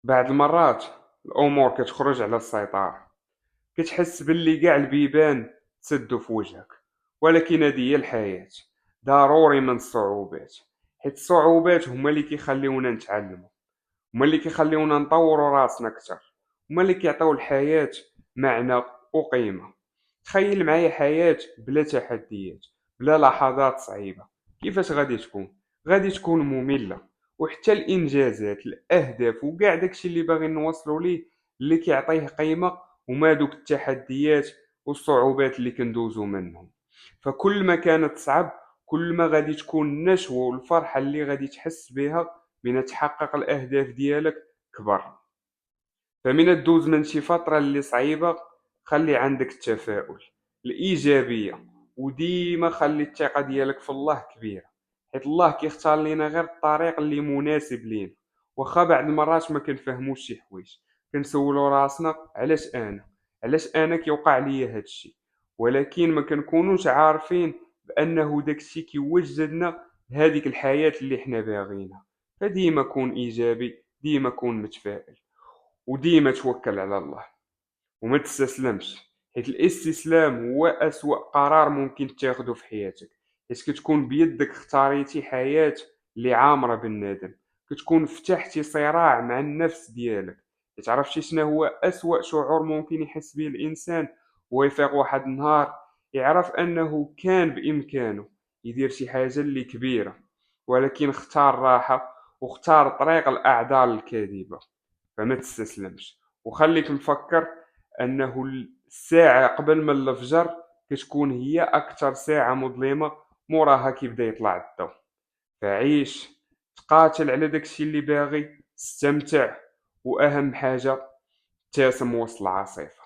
بعض المرات الأمور كتخرج على السيطرة، كتحس باللي قاع البيبان تسدوا في وجهك، ولكن هذه هي الحياة. ضروري من الصعوبات، حيت الصعوبات هما اللي كيخليونا نتعلموا، هما اللي كيخليونا نطوروا راسنا أكثر، هما اللي كيعطيو الحياة معنى وقيمة. تخيل معايا حياة بلا تحديات، بلا لحظات صعيبة، كيفاش غادي تكون؟ غادي تكون مملة. وحتى الإنجازات، الأهداف وكاع داكشي اللي باغي نوصلو ليه، اللي كيعطيه قيمة هما دوك التحديات والصعوبات اللي كندوزو منهم. فكل ما كانت صعب، كل ما غادي تكون النشوة والفرحة اللي غادي تحس بها من تحقق الأهداف ديالك كبر. فمن دوز من شي فترة اللي صعيبة، خلي عندك التفاؤل، الإيجابية، وديما خلي الثقة ديالك في الله كبيرة، حيت الله كيختار لينا غير الطريق اللي مناسب لينا. واخا بعض المرات ما كنفهموش شي حوايج، كنسولو راسنا علاش انا كيوقع ليا هاد الشيء، ولكن ما كنكونوش عارفين بانه داك الشيء كيوجدنا لهاديك الحياة اللي حنا باغينها. فديما كون ايجابي، ديما كون متفائل، وديما توكل على الله، وما تستسلمش، حيت الاستسلام هو أسوأ قرار ممكن تاخده في حياتك. حيت كتكون بيدك اختاريتي حياة اللي عامرة بالندم، كتكون فتحتي صراع مع النفس ديالك. تعرفتي شنو هو أسوأ شعور ممكن يحس به الإنسان؟ هو يفيق واحد النهار يعرف أنه كان بإمكانه يدير شي حاجة اللي كبيرة، ولكن اختار راحة واختار طريق الأعذار الكاذبة. فما تستسلمش، وخليك مفكر انه الساعة قبل ما الفجر كتكون هي اكثر ساعة مظلمة، موراها كيبدا يطلع الضو. فعيش، تقاتل على داكشي اللي باغي، استمتع، واهم حاجة ابتسم وسط العاصفة.